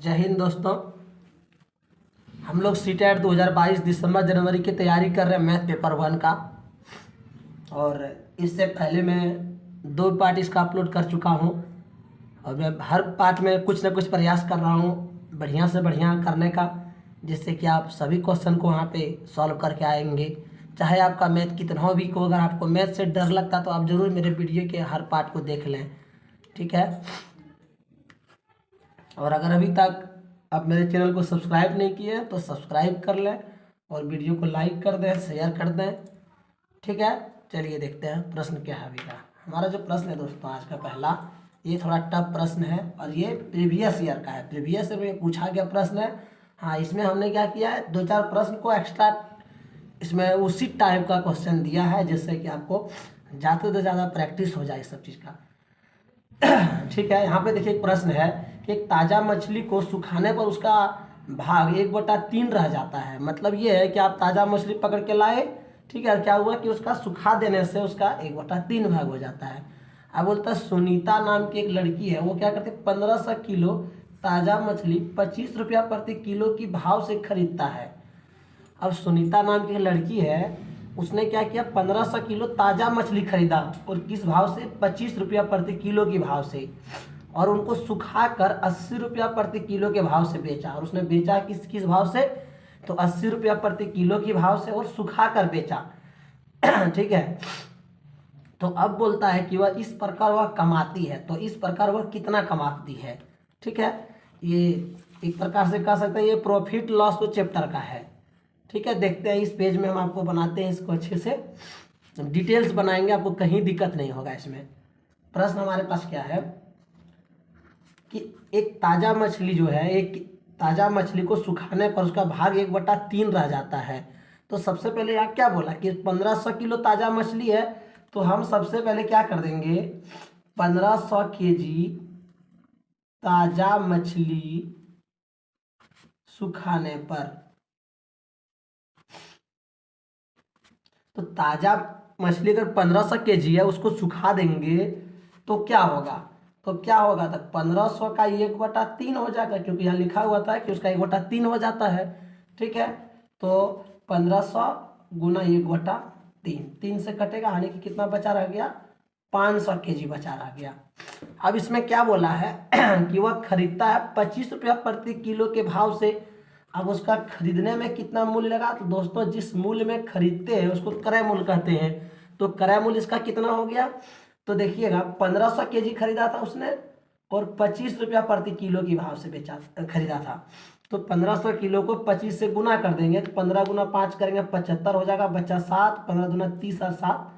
जय हिंद दोस्तों। हम लोग सीटेट 2022 दिसंबर जनवरी की तैयारी कर रहे हैं मैथ पेपर 1 का। और इससे पहले मैं 2 पार्ट इसका अपलोड कर चुका हूं और मैं हर पार्ट में कुछ ना कुछ प्रयास कर रहा हूं बढ़िया से बढ़िया करने का, जिससे कि आप सभी क्वेश्चन को वहां पे सॉल्व करके आएंगे। चाहे आपका मैथ कितना भी हो, अगर आपको मैथ से डर लगता तो आप ज़रूर मेरे वीडियो के हर पार्ट को देख लें, ठीक है। और अगर अभी तक आप मेरे चैनल को सब्सक्राइब नहीं किए तो सब्सक्राइब कर लें और वीडियो को लाइक कर दें, शेयर कर दें, ठीक है। चलिए देखते हैं प्रश्न क्या है अभी का। हमारा जो प्रश्न है दोस्तों आज का पहला, ये थोड़ा टफ प्रश्न है और ये प्रीवियस ईयर का है, प्रीवियस ईयर में पूछा गया प्रश्न है। हाँ, इसमें हमने क्या किया है, 2-4 प्रश्न को एक्स्ट्रा इसमें उसी टाइप का क्वेश्चन दिया है, जिससे कि आपको ज़्यादा से ज़्यादा प्रैक्टिस हो जाए सब चीज़ का। ठीक है। यहाँ पे देखिए एक प्रश्न है कि एक ताज़ा मछली को सुखाने पर उसका भाग 1/3 रह जाता है। मतलब ये है कि आप ताज़ा मछली पकड़ के लाए, ठीक है, और क्या हुआ कि उसका सुखा देने से उसका 1/3 भाग हो जाता है। अब बोलता है सुनीता नाम की एक लड़की है, वो क्या करती है 1500 किलो ताज़ा मछली 25 रुपया प्रति किलो की भाव से खरीदता है। अब सुनीता नाम की लड़की है, उसने क्या किया 1500 किलो ताज़ा मछली खरीदा और किस भाव से, 25 रुपया प्रति किलो के भाव से, और उनको सुखाकर 80 रुपया प्रति किलो के भाव से बेचा। और उसने बेचा किस किस भाव से, तो 80 रुपया प्रति किलो के भाव से, और सुखाकर बेचा। ठीक है। तो अब बोलता है कि वह इस प्रकार वह कमाती है, तो इस प्रकार वह कितना कमाती है, ठीक है। ये एक प्रकार से कह सकते हैं ये प्रॉफिट लॉस तो चैप्टर का है, ठीक है। देखते हैं इस पेज में हम आपको बनाते हैं, इसको अच्छे से डिटेल्स बनाएंगे, आपको कहीं दिक्कत नहीं होगा इसमें। प्रश्न हमारे पास क्या है कि एक ताज़ा मछली जो है, एक ताज़ा मछली को सुखाने पर उसका भाग 1/3 रह जाता है। तो सबसे पहले यहाँ क्या बोला कि 1500 किलो ताज़ा मछली है, तो हम सबसे पहले क्या कर देंगे, 1500 केजी ताज़ा मछली सुखाने पर, तो ताज़ा मछली अगर 1500 केजी है उसको सुखा देंगे तो क्या होगा, तो क्या होगा, तो 1500 का 1/3 हो जाएगा, क्योंकि यहाँ लिखा हुआ था कि उसका 1/3 हो जाता है, ठीक है। तो 1500 गुना 1/3, 3 से कटेगा, यानी कि कितना बचा रह गया, 500 केजी बचा रह गया। अब इसमें क्या बोला है कि वह खरीदता है 25 रुपया प्रति किलो के भाव से। अब उसका खरीदने में कितना मूल्य लगा, तो दोस्तों जिस मूल्य में खरीदते हैं उसको क्रय मूल्य कहते हैं। तो क्रय मूल्य इसका कितना हो गया, तो देखिएगा 1500 केजी खरीदा था उसने और 25 रुपया प्रति किलो की भाव से बेचा खरीदा था। तो 1500 किलो को 25 से गुना कर देंगे, तो 15 गुना 5 करेंगे 75 हो जाएगा, बच्चा 7, 15 दूना 30 और 7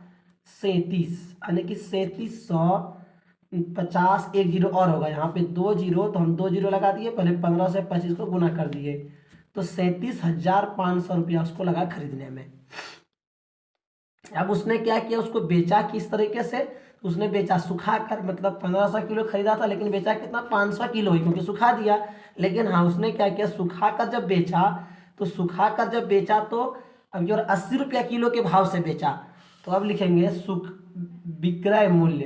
37, यानी कि 3750, एक जीरो और होगा यहाँ पे 2 जीरो, तो हम 2 जीरो लगा दिए, पहले 15 से 25 को गुना कर दिए, तो 37,500 रुपया उसको लगा खरीदने में। अब उसने क्या किया, उसको बेचा किस तरीके से, उसने बेचा सुखा कर, मतलब 1500 किलो खरीदा था लेकिन बेचा कितना, 500 किलो ही, क्योंकि सुखा दिया। लेकिन हाँ, उसने क्या किया, सुखा कर जब बेचा, तो सुखा कर जब बेचा तो अब जो 80 रुपया किलो के भाव से बेचा, तो अब लिखेंगे विक्रय मूल्य।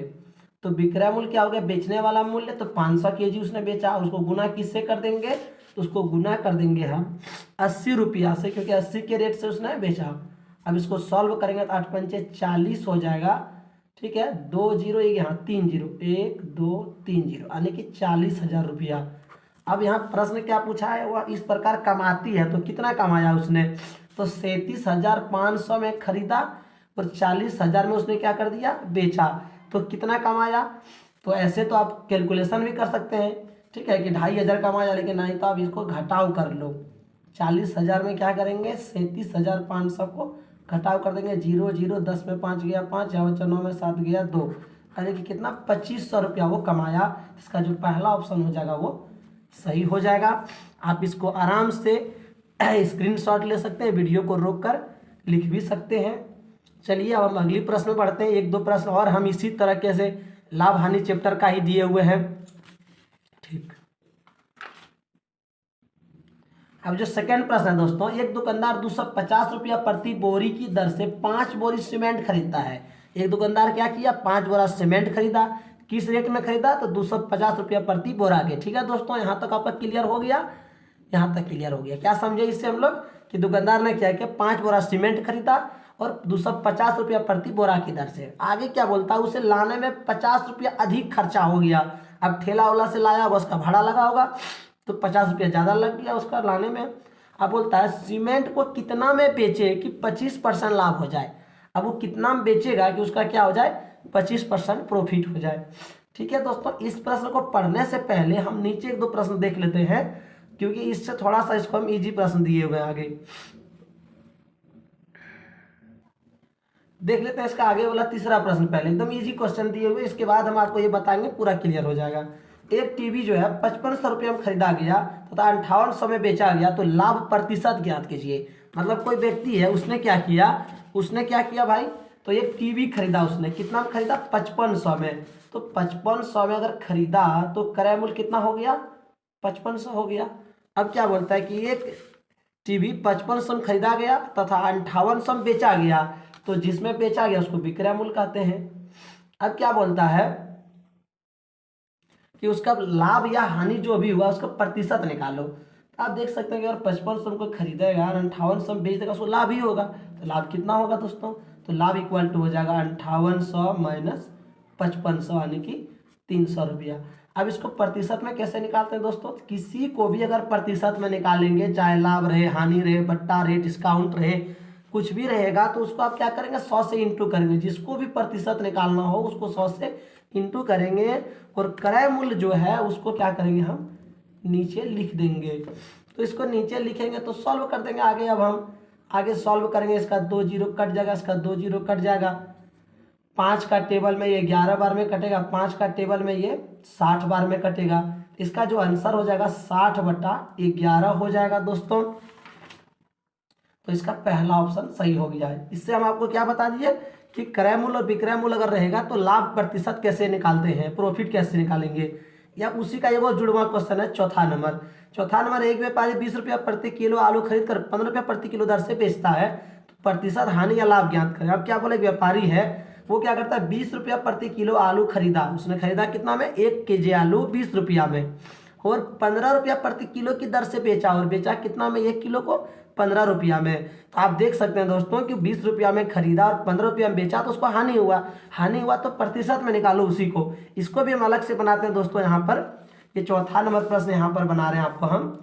तो विक्रय मूल्य क्या हो गया, बेचने वाला मूल्य, तो 500 केजी उसने बेचा, उसको गुना किससे कर देंगे, तो उसको गुना कर देंगे हम 80 रुपया से, क्योंकि 80 के रेट से उसने बेचा। अब इसको सॉल्व करेंगे तो 8 पंचे 40 हो जाएगा, ठीक है। 2 जीरो, एक यहाँ 3 जीरो, 1 2 3 जीरो, यानी कि 40,000 रुपया। अब यहाँ प्रश्न क्या पूछा है, वह इस प्रकार कमाती है, तो कितना कमाया उसने, तो 37,500 में खरीदा और 40,000 में उसने क्या कर दिया, बेचा, तो कितना कमाया। तो ऐसे तो आप कैलकुलेशन भी कर सकते हैं, ठीक है, कि 2,500 कमाया, लेकिन नहीं तो आप इसको घटाव कर लो। 40,000 में क्या करेंगे, 37,500 को घटाव कर देंगे, 0 0, 10 में 5 गया 5, यहाँ बच्चा 9 में 7 गया 2, यानी कि कितना 2500 रुपया वो कमाया। इसका जो पहला ऑप्शन हो जाएगा वो सही हो जाएगा। आप इसको आराम से स्क्रीनशॉट ले सकते हैं, वीडियो को रोक कर लिख भी सकते हैं। चलिए अब हम अगली प्रश्न में बढ़ते हैं। 1-2 प्रश्न और हम इसी तरीके से लाभ हानि चैप्टर का ही दिए हुए हैं, ठीक। अब जो सेकंड प्रश्न है दोस्तों, एक दुकानदार 250 रुपया प्रति बोरी की दर से 5 बोरी सीमेंट खरीदता है। एक दुकानदार क्या किया, 5 बोरा सीमेंट खरीदा, किस रेट में खरीदा, तो 250 रुपया प्रति बोरा के। ठीक है दोस्तों, यहाँ तक आपका क्लियर हो गया, यहाँ तक क्लियर हो गया। क्या समझे इससे हम लोग कि दुकानदार ने क्या किया, 5 बोरा सीमेंट खरीदा और 250 रुपया प्रति बोरा की दर से। आगे क्या बोलता है, उसे लाने में 50 रुपया अधिक खर्चा हो गया। अब ठेला वाला से लाया होगा, उसका भाड़ा लगा होगा, तो 50 रुपया ज़्यादा लग गया उसका लाने में। अब बोलता है सीमेंट को कितना में बेचे कि 25% लाभ हो जाए। अब वो कितना में बेचेगा कि उसका क्या हो जाए, 25% प्रॉफिट हो जाए। ठीक है दोस्तों, इस प्रश्न को पढ़ने से पहले हम नीचे 1-2 प्रश्न देख लेते हैं, क्योंकि इससे थोड़ा सा इसको हम इजी प्रश्न दिए हुए हैं। आगे देख लेते हैं इसका आगे वाला तीसरा प्रश्न। पहले एकदम इजी क्वेश्चन दिए हुए, इसके बाद हम आपको ये बताएंगे, पूरा क्लियर हो जाएगा। एक टीवी जो है 5500 रुपये में खरीदा गया तथा 5800 में बेचा गया, तो लाभ प्रतिशत ज्ञात कीजिए। मतलब कोई व्यक्ति है, उसने क्या किया भाई, तो एक टीवी खरीदा उसने, कितना में खरीदा, 5500 में। तो 5500 में अगर खरीदा तो क्रय मूल्य कितना हो गया, 5500 हो गया। अब क्या बोलता है कि एक टीवी 5500 में खरीदा गया तथा 5800 में बेचा गया, तो जिसमें बेचा गया उसको विक्रय मूल्य कहते हैं। अब क्या बोलता है कि उसका लाभ या हानि जो भी हुआ उसका प्रतिशत निकालो। तो आप देख सकते हैं कि अगर 5500 को खरीदेगा और 5800 में बेच देगा, उसको लाभ ही होगा। तो लाभ कितना होगा दोस्तों, तो लाभ इक्वल टू हो जाएगा 5800 माइनस 5500 यानी कि 300 रुपया। अब इसको प्रतिशत में कैसे निकालते हैं दोस्तों, किसी को भी अगर प्रतिशत में निकालेंगे, चाहे लाभ रहे, हानि रहे, बट्टा रहे, डिस्काउंट रहे, कुछ भी रहेगा, तो उसको आप क्या करेंगे, 100 से इंटू करेंगे। जिसको भी प्रतिशत निकालना हो उसको 100 से इंटू करेंगे, और क्रय मूल्य जो है उसको क्या करेंगे, हम नीचे लिख देंगे। तो इसको नीचे लिखेंगे तो सॉल्व कर देंगे आगे। अब हम आगे सॉल्व करेंगे, इसका 2 जीरो कट जाएगा, इसका 2 जीरो कट जाएगा। 5 का टेबल में ये 11 बार में कटेगा, 5 का टेबल में ये 60 बार में कटेगा। इसका जो आंसर हो जाएगा 60/11 हो जाएगा दोस्तों। तो इसका पहला ऑप्शन सही हो गया है। इससे हम आपको क्या बता दिए कि क्रय मूल्य और विक्रय मूल्य अगर रहेगा तो लाभ प्रतिशत कैसे निकालते हैं, प्रॉफिट कैसे निकालेंगे, या उसी का एक और जुड़वा क्वेश्चन है चौथा नंबर। एक व्यापारी 20 रुपया प्रति किलो आलू खरीद कर 15 रुपया प्रति किलो दर से बेचता है, तो प्रतिशत हानि या लाभ ज्ञात करें। अब क्या बोले, व्यापारी है वो क्या करता है, 20 रुपया प्रति किलो आलू खरीदा, उसने खरीदा कितना में, 1 केजी आलू 20 रुपया में, और 15 रुपया प्रति किलो की दर से बेचा, और बेचा कितना में, 1 किलो को 15 रुपया में। तो आप देख सकते हैं दोस्तों कि 20 रुपया में खरीदा और 15 रुपया में बेचा, तो उसको हानि हुआ तो प्रतिशत में निकालो उसी को। इसको भी हम अलग से बनाते हैं दोस्तों। यहाँ पर ये चौथा नंबर प्रश्न यहाँ पर बना रहे हैं आपको हम।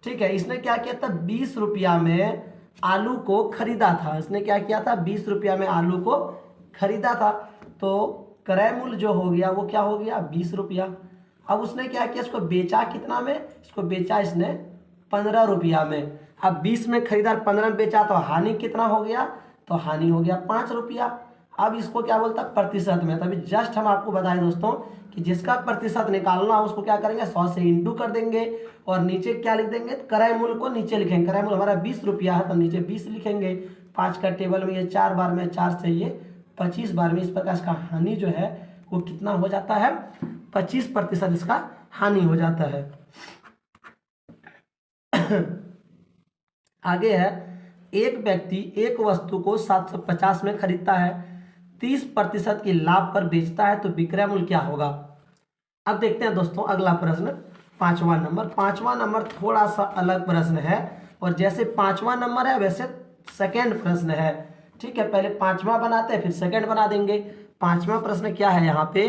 ठीक है, इसने क्या किया था, 20 रुपया में आलू को खरीदा था। इसने क्या किया था, 20 रुपया में आलू को खरीदा था, तो क्रय मूल्य जो हो गया वो क्या हो गया, 20 रुपया। अब उसने क्या किया, इसको बेचा कितना में, इसको बेचा इसने 15 रुपया में। अब 20 में खरीदा, 15 में बेचा, तो हानि कितना हो गया, तो हानि हो गया 5 रुपया। अब इसको क्या बोलता है, प्रतिशत में। तभी जस्ट हम आपको बताएं दोस्तों कि जिसका प्रतिशत निकालना हो उसको क्या करेंगे, 100 से इंटू कर देंगे, और नीचे क्या लिख देंगे, क्रय मूल्य को नीचे लिखेंगे। क्रय मूल्य हमारा 20 रुपया है, तो नीचे 20 लिखेंगे। 5 का टेबल में ये 4 बार में, 4 से ये 25 बार में। इस प्रकार इसका हानि जो है वो कितना हो जाता है, 25% इसका हानि हो जाता है। आगे है, एक व्यक्ति एक वस्तु को 750 में खरीदता है, 30% की लाभ पर बेचता है, तो विक्रय मूल्य क्या होगा। अब देखते हैं दोस्तों अगला प्रश्न, 5वां नंबर। 5वां नंबर थोड़ा सा अलग प्रश्न है, और जैसे 5वां नंबर है वैसे सेकेंड प्रश्न है। ठीक है, पहले 5वां बनाते हैं फिर सेकेंड बना देंगे। 5वां प्रश्न क्या है यहाँ पे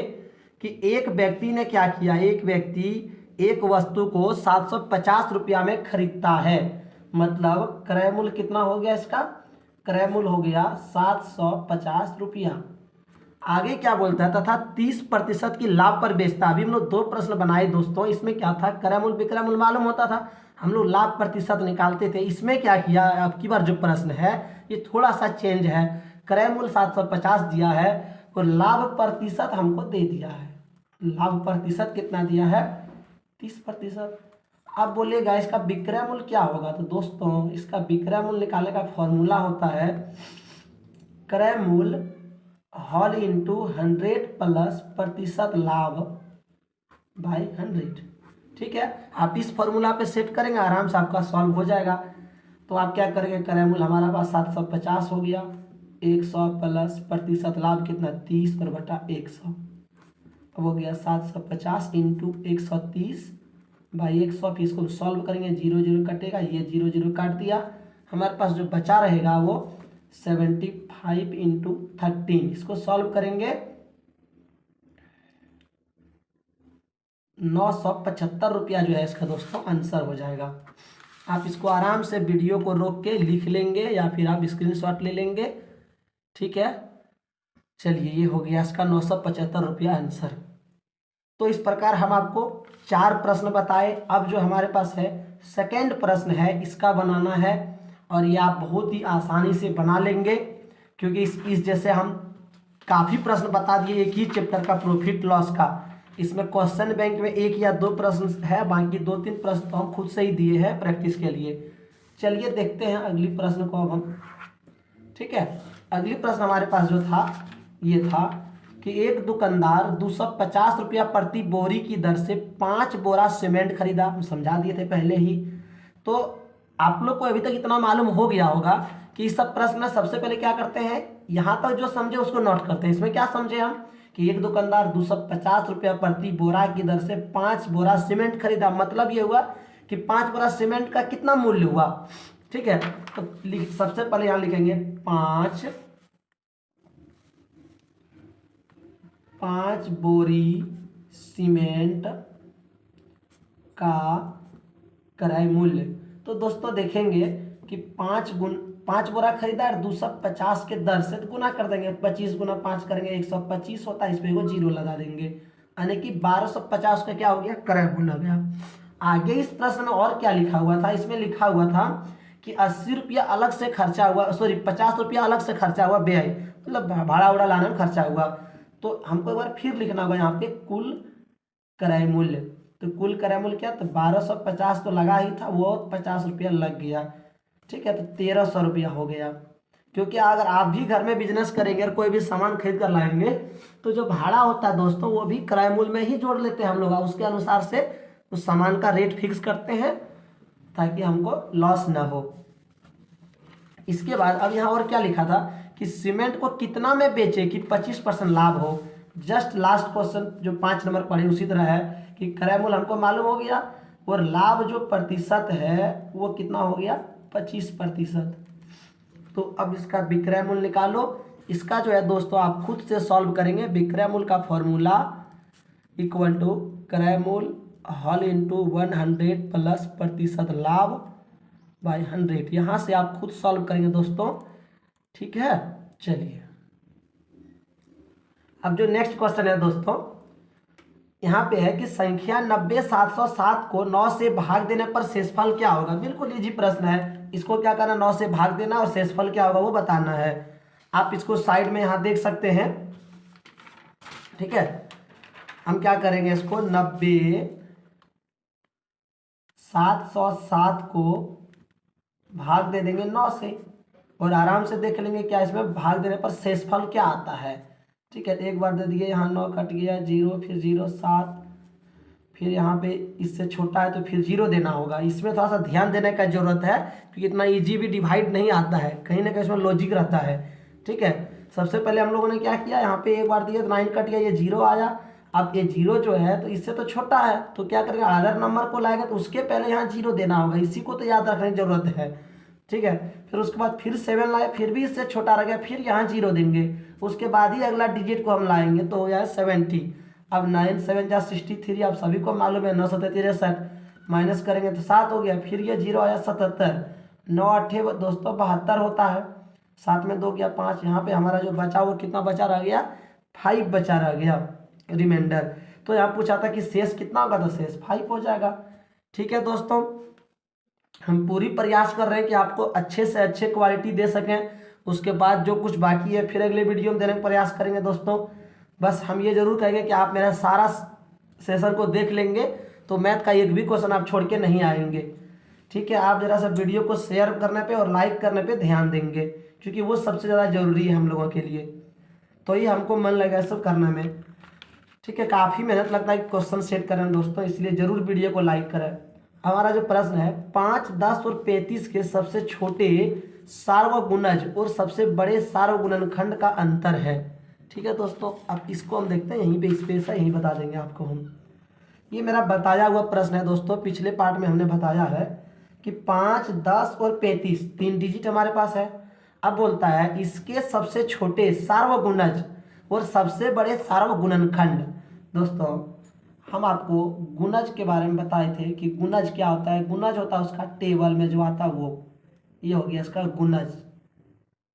कि एक व्यक्ति ने क्या किया, एक व्यक्ति एक वस्तु को 750 रुपया में खरीदता है, मतलब क्रय मूल्य कितना हो गया, इसका क्रय मूल्य हो गया 750 रुपया। आगे क्या बोलता है, तथा 30% की लाभ पर बेचता। अभी हम लोग 2 प्रश्न बनाए दोस्तों, इसमें क्या था, क्रय मूल्य विक्रय मूल्य मालूम होता था, हम लोग लाभ प्रतिशत निकालते थे। इसमें क्या किया, अब की बार जो प्रश्न है ये थोड़ा सा चेंज है। क्रय मूल्य 750 दिया है और लाभ प्रतिशत हमको दे दिया है। लाभ प्रतिशत कितना दिया है, 30%। अब बोलेगा इसका विक्रय मूल्य क्या होगा, तो दोस्तों इसका विक्रय मूल्य निकालने का फॉर्मूला होता है क्रय मूल्य होल इंटू 100 प्लस प्रतिशत लाभ बाई 100। ठीक है, आप इस फॉर्मूला पे सेट करेंगे, आराम से आपका सॉल्व हो जाएगा। तो आप क्या करेंगे, क्रय मूल्य हमारा पास 750 हो गया, 100 प्लस प्रतिशत लाभ कितना, 30 पर बटा 100। अब हो गया 750 इंटू 130 बाई 100। फिर इसको सॉल्व करेंगे, 0 0 कटेगा, ये 0 0 काट दिया। हमारे पास जो बचा रहेगा वो 75 इंटू 13, इसको सॉल्व करेंगे 975 रुपया जो है इसका दोस्तों आंसर हो जाएगा। आप इसको आराम से वीडियो को रोक के लिख लेंगे या फिर आप स्क्रीनशॉट ले लेंगे, ठीक है। चलिए ये हो गया इसका 975 रुपया आंसर। तो इस प्रकार हम आपको 4 प्रश्न बताए। अब जो हमारे पास है सेकंड प्रश्न है, इसका बनाना है और ये आप बहुत ही आसानी से बना लेंगे, क्योंकि इस जैसे हम काफ़ी प्रश्न बता दिए एक ही चैप्टर का, प्रॉफिट लॉस का। इसमें क्वेश्चन बैंक में 1 या 2 प्रश्न है, बाकी 2-3 प्रश्न तो हम खुद से ही दिए हैं प्रैक्टिस के लिए। चलिए देखते हैं अगली प्रश्न को अब हम, ठीक है। अगली प्रश्न हमारे पास जो था ये था कि एक दुकानदार 250 रुपया प्रति बोरी की दर से 5 बोरा सीमेंट खरीदा। हम समझा दिए थे पहले ही। तो आप लोग को अभी तक इतना मालूम हो गया होगा कि इस सब प्रश्न में सबसे पहले क्या करते हैं, यहाँ तक जो समझे उसको नोट करते हैं। इसमें क्या समझे हम कि एक दुकानदार 250 रुपया प्रति बोरा की दर से 5 बोरा सीमेंट खरीदा। मतलब ये हुआ कि 5 बोरा सीमेंट का कितना मूल्य हुआ, ठीक है। तो सबसे पहले यहाँ लिखेंगे 5 बोरी सीमेंट का क्रय मूल्य। तो दोस्तों देखेंगे कि 5 बोरा खरीदा और 250 के दर से तो गुना कर देंगे, 25 गुना 5 करेंगे 125 होता है, इस पे वो 0 लगा देंगे, यानी कि 1250 का क्या हो गया, क्रय मूल्य हो गया। आगे इस प्रश्न में और क्या लिखा हुआ था, इसमें लिखा हुआ था कि 80 रुपया अलग से खर्चा हुआ, 50 रुपया अलग से खर्चा हुआ व्यय, मतलब भाड़ा उड़ा लाने में खर्चा हुआ। तो हमको एक बार फिर लिखना होगा यहाँ पे कुल क्रय मूल्य। तो कुल क्रय मूल्य क्या, तो 1250 तो लगा ही था, वो 50 रुपया लग गया, ठीक है। तो 1300 रुपया हो गया। क्योंकि अगर आप भी घर में बिजनेस करेंगे और कोई भी सामान खरीद कर लाएंगे तो जो भाड़ा होता है दोस्तों वो भी क्रय मूल्य में ही जोड़ लेते हैं हम लोग, उसके अनुसार से उस सामान का रेट फिक्स करते हैं ताकि हमको लॉस ना हो। इसके बाद अब यहाँ और क्या लिखा था कि सीमेंट को कितना में बेचे कि 25% लाभ हो। जस्ट लास्ट क्वेश्चन जो 5 नंबर पढ़े उसी तरह है कि क्रय मूल्य हमको मालूम हो गया और लाभ जो प्रतिशत है वो कितना हो गया, 25%। तो अब इसका विक्रय मूल्य निकालो। इसका जो है दोस्तों आप खुद से सॉल्व करेंगे। विक्रय मूल्य का फॉर्मूला इक्वल टू क्रय मूल्य हॉल इंटू 100 प्लस प्रतिशत लाभ बाई 100। यहाँ से आप खुद सॉल्व करेंगे दोस्तों, ठीक है। चलिए अब जो नेक्स्ट क्वेश्चन है दोस्तों, यहाँ पे है कि संख्या 90707 को 9 से भाग देने पर शेषफल क्या होगा। बिल्कुल इजी प्रश्न है, इसको क्या करना, 9 से भाग देना और शेषफल क्या होगा वो बताना है। आप इसको साइड में यहाँ देख सकते हैं, ठीक है। हम क्या करेंगे, इसको 90707 को भाग दे देंगे 9 से और आराम से देख लेंगे क्या इसमें भाग देने पर शेषफल क्या आता है, ठीक है। एक बार दे दिए, यहाँ 9 कट गया, 0 फिर 0 7, फिर यहाँ पे इससे छोटा है तो फिर 0 देना होगा। इसमें थोड़ा सा ध्यान देने का जरूरत है क्योंकि इतना इजी भी डिवाइड नहीं आता है, कहीं ना कहीं इसमें लॉजिक रहता है, ठीक है। सबसे पहले हम लोगों ने क्या किया, यहाँ पे एक बार दिया तो 9 कट गया, ये 0 आया। अब ये 0 जो है तो इससे तो छोटा है, तो क्या करेंगे, अदर नंबर को लाएगा तो उसके पहले यहाँ 0 देना होगा, इसी को तो याद रखने की जरूरत है, ठीक है। फिर उसके बाद फिर 7 लाए, फिर भी इससे छोटा रह गया, फिर यहाँ 0 देंगे, उसके बाद ही अगला डिजिट को हम लाएंगे तो हो जाए 70। अब 9 7 जा 63, आप सभी को मालूम है 9 7 63, माइनस करेंगे तो 7 हो गया, फिर ये 0 आया 77, 9 8 दोस्तों 72 होता है, 7 में 2 गया 5, यहाँ पे हमारा जो बचा वो कितना बचा रह गया, 5 बचा रह गया रिमाइंडर। तो यहाँ पूछा था कि शेष कितना होगा, तो शेष 5 हो जाएगा, ठीक है। दोस्तों हम पूरी प्रयास कर रहे हैं कि आपको अच्छे से अच्छे क्वालिटी दे सकें, उसके बाद जो कुछ बाकी है फिर अगले वीडियो में देने का प्रयास करेंगे दोस्तों। बस हम ये जरूर कहेंगे कि आप मेरा सारा सेशन को देख लेंगे तो मैथ का एक भी क्वेश्चन आप छोड़ के नहीं आएंगे, ठीक है। आप जरा सा वीडियो को शेयर करने पे और लाइक करने पे ध्यान देंगे क्योंकि वो सबसे ज़्यादा जरूरी है हम लोगों के लिए, तो ये हमको मन लगा सब करने में, ठीक है। काफ़ी मेहनत लगता है क्वेश्चन सेट करने में दोस्तों, इसलिए ज़रूर वीडियो को लाइक करें। हमारा जो प्रश्न है 5, 10 और 35 के सबसे छोटे सार्वगुणज और सबसे बड़े सार्वगुणनखंड का अंतर है, ठीक है दोस्तों, अब इसको हम देखते हैं, यहीं पे स्पेस है, यहीं बता देंगे आपको हम। ये मेरा बताया हुआ प्रश्न है दोस्तों, पिछले पार्ट में हमने बताया है कि 5, 10 और 35 3 डिजिट हमारे पास है। अब बोलता है इसके सबसे छोटे सार्वगुणज और सबसे बड़े सार्वगुणनखंड। दोस्तों हम आपको गुणज के बारे में बताए थे कि गुणज क्या होता है। गुणज होता है उसका टेबल में जो आता है वो, ये हो गया इसका गुणज,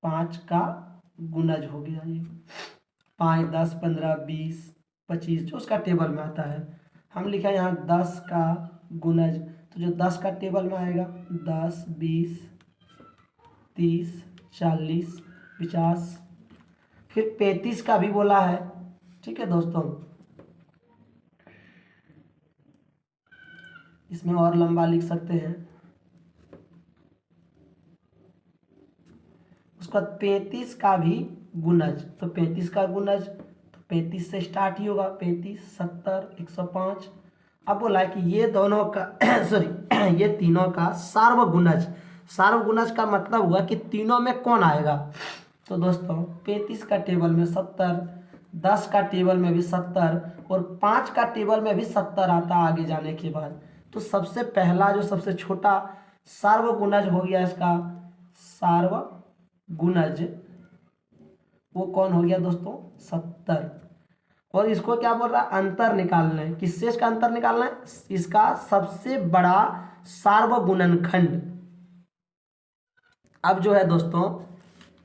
5 का गुणज हो गया ये, 5, 10, 15, 20, 25 जो उसका टेबल में आता है। हम लिखा यहाँ 10 का गुणज, तो जो 10 का टेबल में आएगा 10, 20, 30, 40, 50, फिर 35 का भी बोला है। ठीक है दोस्तों, इसमें और लंबा लिख सकते हैं। उसका 35 का भी गुणज, तो 35 का गुणज तो 35 से स्टार्ट ही होगा, 35, 70, 105। अब बोला है कि ये दोनों का सॉरी ये तीनों का सार्वगुणज। सार्वगुणज का मतलब हुआ कि तीनों में कौन आएगा। तो दोस्तों 35 का टेबल में 70, 10 का टेबल में भी 70 और 5 का टेबल में भी 70 आता आगे जाने के बाद। तो सबसे पहला जो सबसे छोटा सार्वगुणज हो गया इसका सार्वगुणज, वो कौन हो गया दोस्तों 70। और इसको क्या बोल रहा है, अंतर निकालना है। किससे इसका अंतर निकालना है, इसका सबसे बड़ा सार्वगुणनखंड। अब जो है दोस्तों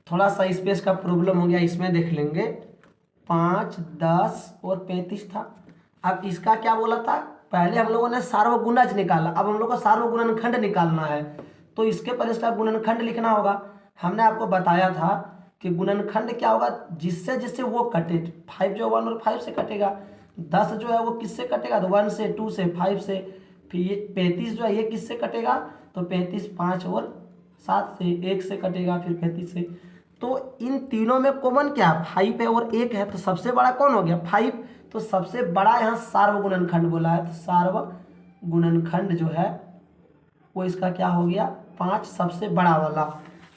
थोड़ा सा स्पेस का प्रॉब्लम हो गया, इसमें देख लेंगे। 5, 10 और 35 था। अब इसका क्या बोला था, पहले हम लोगों ने सार्वगुणज निकाला, अब हम लोग को सार्वगुणनखंड निकालना है। तो इसके पहले इसका गुणनखंड लिखना होगा। हमने आपको बताया था कि गुणनखंड क्या होगा, जिससे जिससे वो कटे। 5 जो 1 और 5 से कटेगा, 10 जो है वो किससे कटेगा, तो 1 से, 2 से, 5 से। फिर ये 35 जो है ये किससे कटेगा, तो 35 5 और 7 से, 1 से कटेगा, फिर 35 से। तो इन तीनों में कॉमन क्या है, 5 है और 1 है, तो सबसे बड़ा कौन हो गया 5। तो सबसे बड़ा यहाँ सार्वगुणनखंड बोला है, तो सार्वगुणनखंड जो है वो इसका क्या हो गया 5, सबसे बड़ा वाला।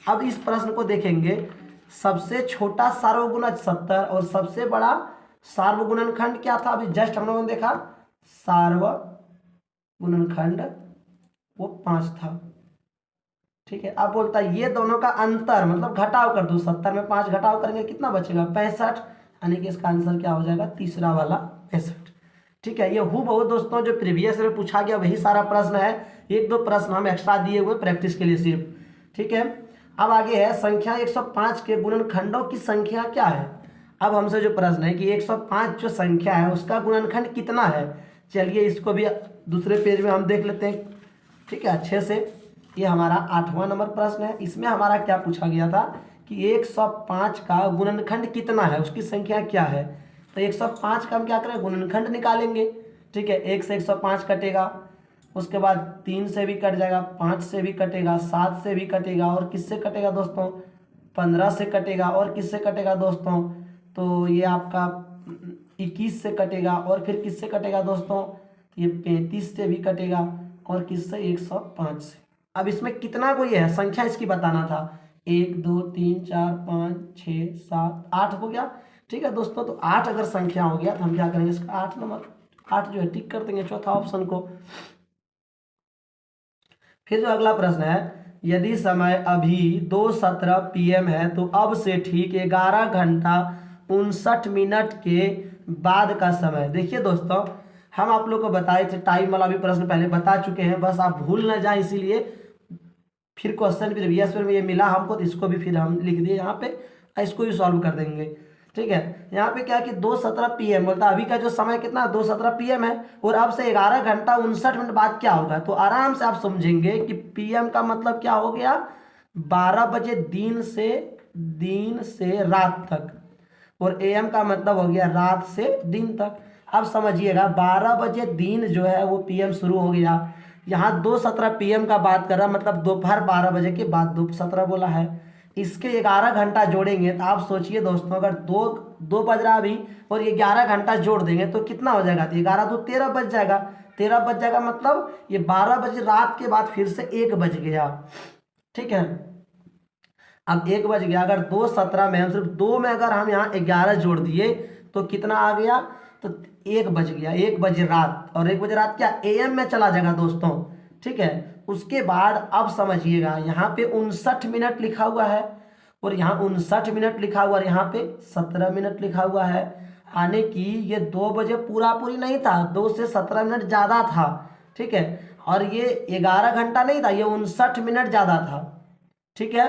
अब इस प्रश्न को देखेंगे, सबसे छोटा सार्वगुणज 70 और सबसे बड़ा सार्वगुणनखंड क्या था, अभी जस्ट हम लोगों ने देखा सार्वगुणनखंड वो 5 था। ठीक है, अब बोलता है ये दोनों का अंतर, मतलब घटाव कर दो, 70 में 5 घटाव करेंगे कितना बचेगा 65, यानी कि इसका आंसर क्या हो जाएगा तीसरा वाला 65। ठीक है, ये हूबहू दोस्तों जो प्रीवियस में पूछा गया वही सारा प्रश्न है। 1-2 प्रश्न हम एक्स्ट्रा दिए हुए प्रैक्टिस के लिए सिर्फ। ठीक है, अब आगे है संख्या 105 के गुणनखंडों की संख्या क्या है। अब हमसे जो प्रश्न है कि 105 जो संख्या है उसका गुणनखंड कितना है। चलिए इसको भी दूसरे पेज में हम देख लेते हैं। ठीक है, अच्छे से। ये हमारा 8वां नंबर प्रश्न है। इसमें हमारा क्या पूछा गया था कि 105 का गुणनखंड कितना है, उसकी संख्या क्या है। तो 105 का हम क्या करें, गुणनखंड निकालेंगे। ठीक है, 1 से 105 कटेगा, उसके बाद 3 से भी कट जाएगा, 5 से भी कटेगा, 7 से भी कटेगा, और किससे कटेगा दोस्तों 15 से कटेगा, और किससे कटेगा दोस्तों, तो ये आपका 21 से कटेगा, और फिर किससे कटेगा दोस्तों, ये 35 से भी कटेगा, और किससे 105 से। अब इसमें कितना कोई है संख्या इसकी बताना था, 1 2 3 4 5 6 7 8 हो गया। ठीक है दोस्तों, तो 8 अगर संख्या हो गया तो हम क्या करेंगे, इसका 8 नंबर 8 जो है टिक कर देंगे चौथा ऑप्शन को। फिर जो अगला प्रश्न है, यदि समय अभी 2:17 PM है तो अब से ठीक 11 घंटा 59 मिनट के बाद का समय। देखिए दोस्तों हम आप लोग को बताए थे, टाइम वाला भी प्रश्न पहले बता चुके हैं, बस आप भूल ना जाए इसीलिए फिर क्वेश्चन प्रीवियस में ये मिला हमको, तो इसको भी फिर हम लिख दिए यहाँ पे, इसको भी सॉल्व कर देंगे। ठीक है, यहाँ पे क्या कि 2:17 PM बोलता है, अभी का जो समय कितना 2:17 PM है, और अब से 11 घंटा 59 मिनट बाद क्या होगा। तो आराम से आप समझेंगे कि PM का मतलब क्या हो गया 12 बजे दिन से रात तक, और AM का मतलब हो गया रात से दिन तक। अब समझिएगा 12 बजे दिन जो है वो PM शुरू हो गया, यहाँ 2:17 PM का बात कर रहा, मतलब दोपहर 12 बजे के बाद 2:17 बोला है। इसके 11 घंटा जोड़ेंगे तो आप सोचिए दोस्तों, अगर दो बज रहा अभी और ये 11 घंटा जोड़ देंगे तो कितना हो जाएगा, तो 11 तो 13 बज जाएगा। 13 बज जाएगा मतलब ये 12 बजे रात के बाद फिर से 1 बज गया। ठीक है, अब 1 बज गया, अगर 2:17 में हम सिर्फ 2 में अगर हम यहाँ 11 जोड़ दिए तो कितना आ गया, तो 1 बज गया, 1 बजे रात, और 1 बजे रात क्या AM में चला जाएगा दोस्तों। ठीक है, उसके बाद अब समझिएगा यहाँ पे 59 मिनट लिखा हुआ है, और यहाँ 59 मिनट लिखा हुआ है, यहाँ पे 17 मिनट लिखा हुआ है, यानी कि ये 2 बजे पूरा पूरी नहीं था, 2 से 17 मिनट ज़्यादा था। ठीक है, और ये 11 घंटा नहीं था, ये 59 मिनट ज़्यादा था। ठीक है,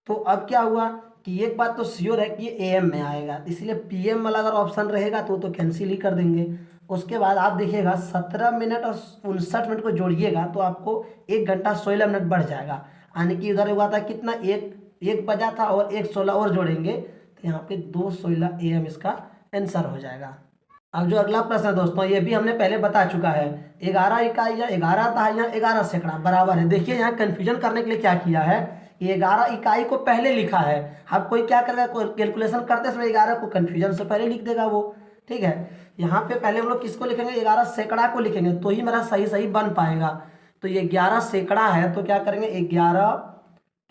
तो अब क्या हुआ कि एक बात तो श्योर है कि ये AM में आएगा, इसलिए PM वाला अगर ऑप्शन रहेगा तो कैंसिल ही कर देंगे। उसके बाद आप देखिएगा 17 मिनट और 59 मिनट को जोड़िएगा तो आपको 1 घंटा 16 मिनट बढ़ जाएगा, यानी कि उधर हुआ था कितना, एक बजा था, और 1:16 और जोड़ेंगे तो यहाँ पे 2:16 AM इसका आंसर हो जाएगा। अब जो अगला प्रश्न है दोस्तों, ये भी हमने पहले बता चुका है, 11 इकाइयाँ, 11 दहाइयाँ, 11 सैकड़ा बराबर है। देखिए यहाँ कन्फ्यूजन करने के लिए क्या किया है, 11 इकाई को पहले लिखा है। अब कोई क्या करेगा, कैलकुलेशन करते समय 11 को कन्फ्यूजन से पहले लिख देगा वो। ठीक है, यहाँ पे पहले हम लोग किसको लिखेंगे, 11 सैकड़ा को लिखेंगे, तो ही मेरा सही सही बन पाएगा। तो ये 11 सैकड़ा है, तो क्या करेंगे, 11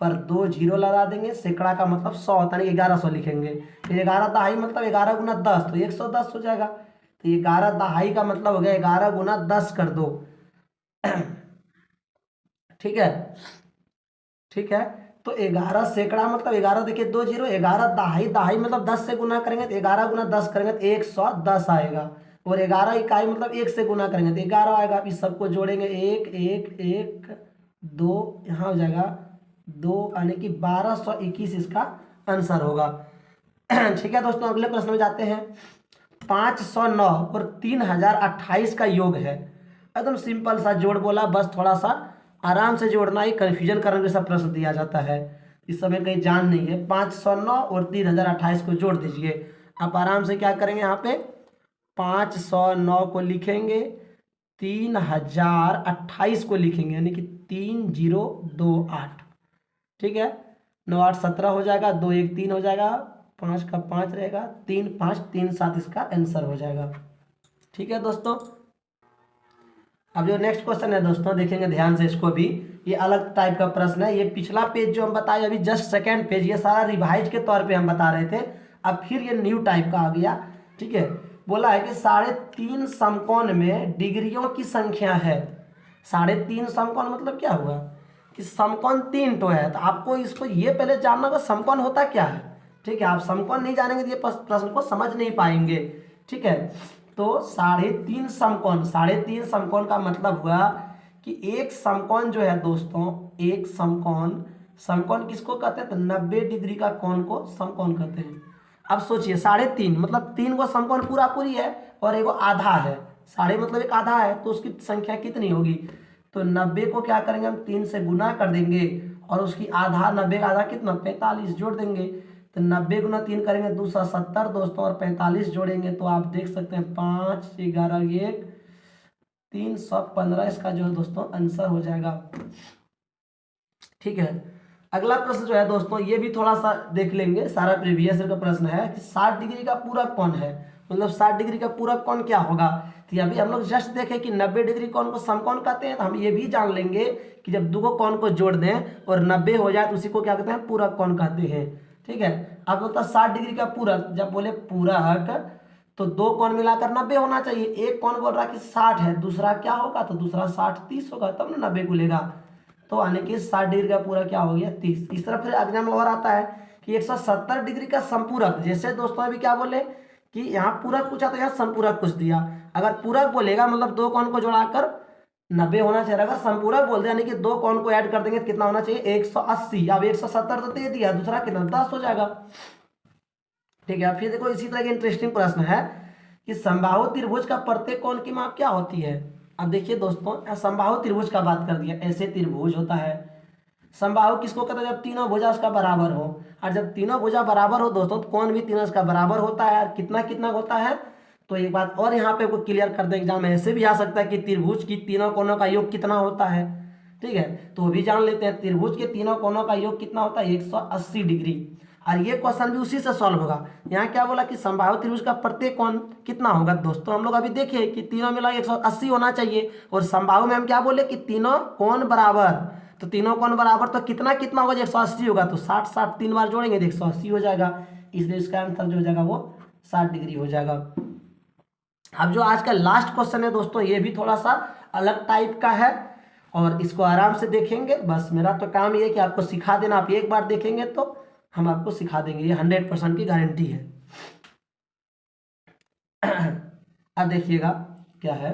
पर 2 जीरो लगा देंगे, सैकड़ा का मतलब 100 होता है, 1100 लिखेंगे। फिर 11 दहाई मतलब 11 गुना 10, तो 110 हो जाएगा। तो 11 दहाई का मतलब हो गया 11 गुना 10 कर दो। ठीक है, ठीक है, तो 11 सैकड़ा मतलब 11, देखिए 2 जीरो, 11 दहाई, दहाई मतलब 10 से गुना करेंगे तो 11 गुना 10 करेंगे तो 110 आएगा, और 11 इकाई मतलब 1 से गुना करेंगे तो 11 आएगा। इस सबको जोड़ेंगे, 1 1 1 2, यहाँ हो जाएगा 2, यानी कि 1221 इसका आंसर होगा। ठीक है दोस्तों, अगले प्रश्न में जाते हैं। 509 और 3028 का योग है। एकदम सिंपल सा जोड़ बोला, बस थोड़ा सा आराम से जोड़ना ही, कन्फ्यूजन करने के सब प्रश्न दिया जाता है, इस समय कहीं जान नहीं है। 509 और 3028 को जोड़ दीजिए। आप आराम से क्या करेंगे, यहाँ पे 509 को लिखेंगे, 3028 को लिखेंगे, यानी कि 3028। ठीक है, 9 8 17 हो जाएगा, 2 1 3 हो जाएगा, 5 का 5 रहेगा, 3 5 3 7 इसका आंसर हो जाएगा। ठीक है दोस्तों, अब जो नेक्स्ट क्वेश्चन है दोस्तों, देखेंगे ध्यान से इसको भी, ये अलग टाइप का प्रश्न है। ये पिछला पेज जो हम बताए अभी जस्ट सेकेंड पेज, ये सारा रिवाइज के तौर पे हम बता रहे थे, अब फिर ये न्यू टाइप का आ गया। ठीक है, बोला है कि 3.5 समकोण में डिग्रियों की संख्या है। 3.5 समकोण मतलब क्या हुआ कि समकोण 3 तो है, तो आपको इसको ये पहले जानना होगा समकोण होता क्या है। ठीक है, आप समकोण नहीं जानेंगे तो ये प्रश्न को समझ नहीं पाएंगे। ठीक है, तो 3.5 समकोण, 3.5 समकोण का मतलब हुआ कि एक समकोण जो है दोस्तों, एक समकोण, समकोण किसको कहते हैं, तो 90 डिग्री का कोण को समकोण कहते हैं। अब सोचिए 3.5 मतलब 3 को समकोण पूरा पूरी है और एगो आधा है, साढ़े मतलब एक आधा है, तो उसकी संख्या कितनी होगी, तो 90 को क्या करेंगे हम 3 से गुना कर देंगे, और उसकी आधा, 90 का आधा कितना 45 जोड़ देंगे, तो 90 गुना 3 करेंगे 270 दोस्तों, और 45 जोड़ेंगे तो आप देख सकते हैं 5 11 1 315 इसका जो है दोस्तों आंसर हो जाएगा। ठीक है, अगला प्रश्न जो है दोस्तों, ये भी थोड़ा सा देख लेंगे, सारा प्रीवियस ईयर का प्रश्न है कि 60 डिग्री का पूरक कौन है, मतलब 60 डिग्री का पूरक कौन क्या होगा। तो अभी हम लोग जस्ट देखें कि 90 डिग्री कोण को समकोण कहते हैं, तो हम ये भी जान लेंगे कि जब दो कोण को जोड़ दें और 90 हो जाए तो उसी को क्या कहते हैं, पूरक कोण कहते हैं। ठीक है, अब बोलता 60 डिग्री का पूरक, जब बोले पूरक तो दो कोण मिलाकर 90 होना चाहिए। एक कोण बोल रहा है कि 60 है, दूसरा क्या होगा, तो दूसरा 60 30 होगा, तब ना 90 को लेगा, तो यानी कि 60 डिग्री का पूरा क्या हो गया 30। इस तरह फिर एग्जाम और आता है कि 170 डिग्री का संपूरक, जैसे दोस्तों अभी क्या बोले कि यहाँ पूरक पूछा तो यहाँ संपूरक कुछ दिया, अगर पूरक बोलेगा मतलब दो कोण को जोड़ाकर 90 होना चाहिए, अगर संपूरक बोल दे यानी कि दो कोण को ऐड कर देंगे तो कितना होना चाहिए 180। अब 170 तो दे दिया, दूसरा कितना 10 हो जाएगा। ठीक है, फिर देखो इसी तरह के इंटरेस्टिंग प्रश्न है कि समबाहु त्रिभुज का प्रत्येक कोण की माप क्या होती है। अब देखिए दोस्तों, समबाहु त्रिभुज का बात कर दिया, ऐसे त्रिभुज होता है। समबाहु किसको कहते हैं, जब तीनों भुजा उसका बराबर हो, और जब तीनों भुजा बराबर हो दोस्तों तो कोण भी तीनों इसका बराबर होता है। और कितना कितना होता है, तो एक बात और यहाँ पे को क्लियर कर दें, एग्जाम में ऐसे भी आ सकता है कि त्रिभुज की तीनों कोणों का योग कितना होता है। ठीक है, तो वो भी जान लेते हैं, त्रिभुज के तीनों कोणों का योग कितना होता है 180 डिग्री। और ये क्वेश्चन भी उसी से सॉल्व होगा। यहाँ क्या बोला कि समबाहु त्रिभुज का प्रत्येक कोण कितना होगा दोस्तों, हम लोग अभी देखें कि तीनों मिला 180 होना चाहिए, और समबाहु में हम क्या बोले कि तीनों कोण बराबर, तो तीनों कोण बराबर, तो कितना कितना होगा, 180 होगा, तो 60 60 3 बार जोड़ेंगे तो 180 हो जाएगा, इसलिए इसका आंसर जो हो जाएगा वो 60 डिग्री हो जाएगा। अब जो आज का लास्ट क्वेश्चन है दोस्तों, ये भी थोड़ा सा अलग टाइप का है और इसको आराम से देखेंगे। बस मेरा तो काम ये है कि आपको सिखा देना, आप एक बार देखेंगे तो हम आपको सिखा देंगे, ये 100% की गारंटी है। अब देखिएगा क्या है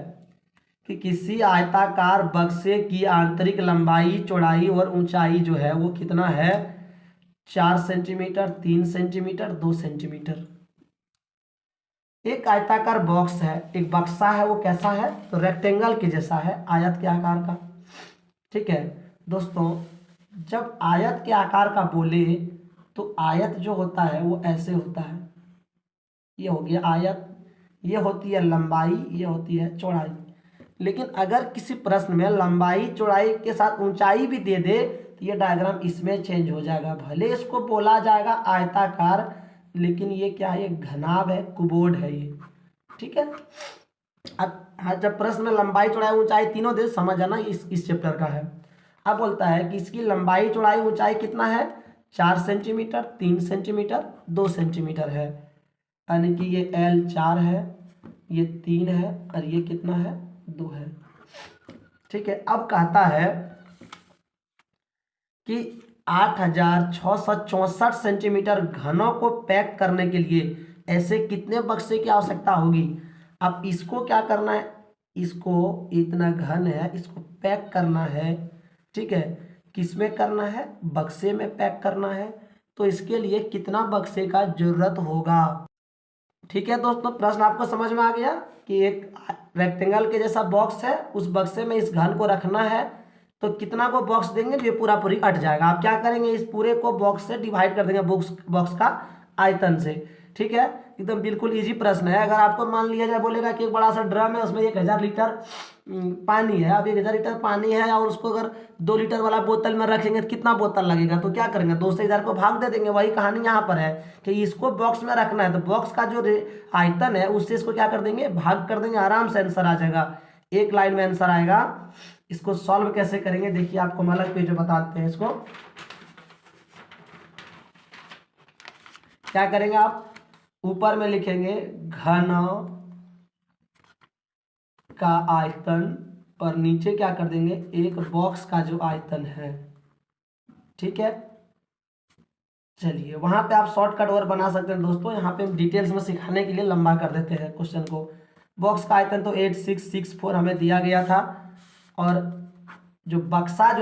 कि किसी आयताकार बक्से की आंतरिक लंबाई, चौड़ाई और ऊंचाई जो है वो कितना है, 4 सेंटीमीटर, 3 सेंटीमीटर, 2 सेंटीमीटर। एक आयताकार बॉक्स है, एक बक्सा है, वो कैसा है, तो रेक्टेंगल के जैसा है, आयत के आकार का। ठीक है दोस्तों, जब आयत के आकार का बोले तो आयत जो होता है वो ऐसे होता है, ये हो गया आयत, ये होती है लंबाई, ये होती है चौड़ाई। लेकिन अगर किसी प्रश्न में लंबाई चौड़ाई के साथ ऊंचाई भी दे दे तो ये डायग्राम इसमें चेंज हो जाएगा, भले इसको बोला जाएगा आयताकार, लेकिन ये क्या है, ये घनाभ है, कुबोर्ड है ये। ठीक है, अब जब प्रश्न में लंबाई चौड़ाई ऊंचाई तीनों दे, समझ आना इस चैप्टर का है। अब बोलता है कि इसकी लंबाई चौड़ाई ऊंचाई कितना है, 4 सेंटीमीटर, 3 सेंटीमीटर, 2 सेंटीमीटर है, यानी कि ये L 4 है, ये 3 है और ये कितना है, 2 है। ठीक है, अब कहता है कि 8664 सेंटीमीटर घनों को पैक करने के लिए ऐसे कितने बक्से की आवश्यकता होगी। अब इसको क्या करना है, इसको इतना घन है, इसको पैक करना है। ठीक है, किस में करना है, बक्से में पैक करना है, तो इसके लिए कितना बक्से का जरूरत होगा। ठीक है दोस्तों, प्रश्न आपको समझ में आ गया कि एक रेक्टेंगल के जैसा बॉक्स है, उस बक्से में इस घन को रखना है, तो कितना को बॉक्स देंगे जो ये पूरा पूरी अट जाएगा। आप क्या करेंगे, इस पूरे को बॉक्स से डिवाइड कर देंगे, बॉक्स का आयतन से। ठीक है, एकदम बिल्कुल इजी प्रश्न है। अगर आपको मान लिया जाए, बोलेगा कि एक बड़ा सा ड्रम है, उसमें 1000 लीटर पानी है, अब 1000 लीटर पानी है और उसको अगर 2 लीटर वाला बोतल में रखेंगे तो कितना बोतल लगेगा, तो क्या करेंगे, 2 से 1000 को भाग दे देंगे। वही कहानी यहाँ पर है कि इसको बॉक्स में रखना है, तो बॉक्स का जो आयतन है उससे इसको क्या कर देंगे, भाग कर देंगे, आराम से आंसर आ जाएगा, एक लाइन में आंसर आएगा। इसको सॉल्व कैसे करेंगे देखिए, आपको हम अलग पेज बताते हैं। इसको क्या करेंगे, आप ऊपर में लिखेंगे घन का आयतन और नीचे क्या कर देंगे, एक बॉक्स का जो आयतन है। ठीक है, चलिए वहां पे आप शॉर्टकट और बना सकते हैं दोस्तों, यहाँ पे डिटेल्स में सिखाने के लिए लंबा कर देते हैं क्वेश्चन को। बॉक्स का आयतन तो 8664 हमें दिया गया था, और जो बक्सा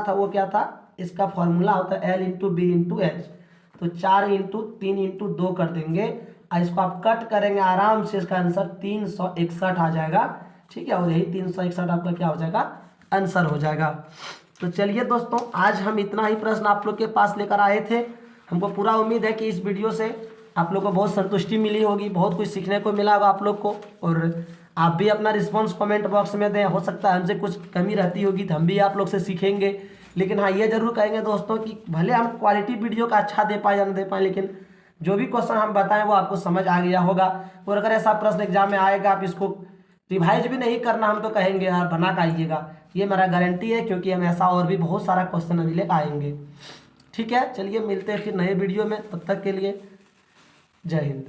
था वो क्या था, इसका फॉर्मूला होता है L into B into H, तो 4 इंटू 3 इंटू 2 कर देंगे और इसको आप कट करेंगे आराम से, इसका आंसर 361 आ जाएगा। ठीक है, और यही 361 आपका क्या हो जाएगा, आंसर हो जाएगा। तो चलिए दोस्तों, आज हम इतना ही प्रश्न आप लोग के पास लेकर आए थे। हमको पूरा उम्मीद है कि इस वीडियो से आप लोग को बहुत संतुष्टि मिली होगी, बहुत कुछ सीखने को मिला होगा आप लोग को, और आप भी अपना रिस्पॉन्स कमेंट बॉक्स में दें। हो सकता है हमसे कुछ कमी रहती होगी तो हम भी आप लोग से सीखेंगे, लेकिन हाँ ये जरूर कहेंगे दोस्तों कि भले हम क्वालिटी वीडियो का अच्छा दे पाए या नहीं दे पाए, लेकिन जो भी क्वेश्चन हम बताएं वो आपको समझ आ गया होगा। और अगर ऐसा प्रश्न एग्जाम में आएगा, आप इसको रिवाइज भी नहीं करना, हम तो कहेंगे यार बना के आइएगा, ये मेरा गारंटी है, क्योंकि हम ऐसा और भी बहुत सारा क्वेश्चन अभी लेकर आएंगे। ठीक है, चलिए मिलते हैं फिर नए वीडियो में, तब तक के लिए जय हिंद।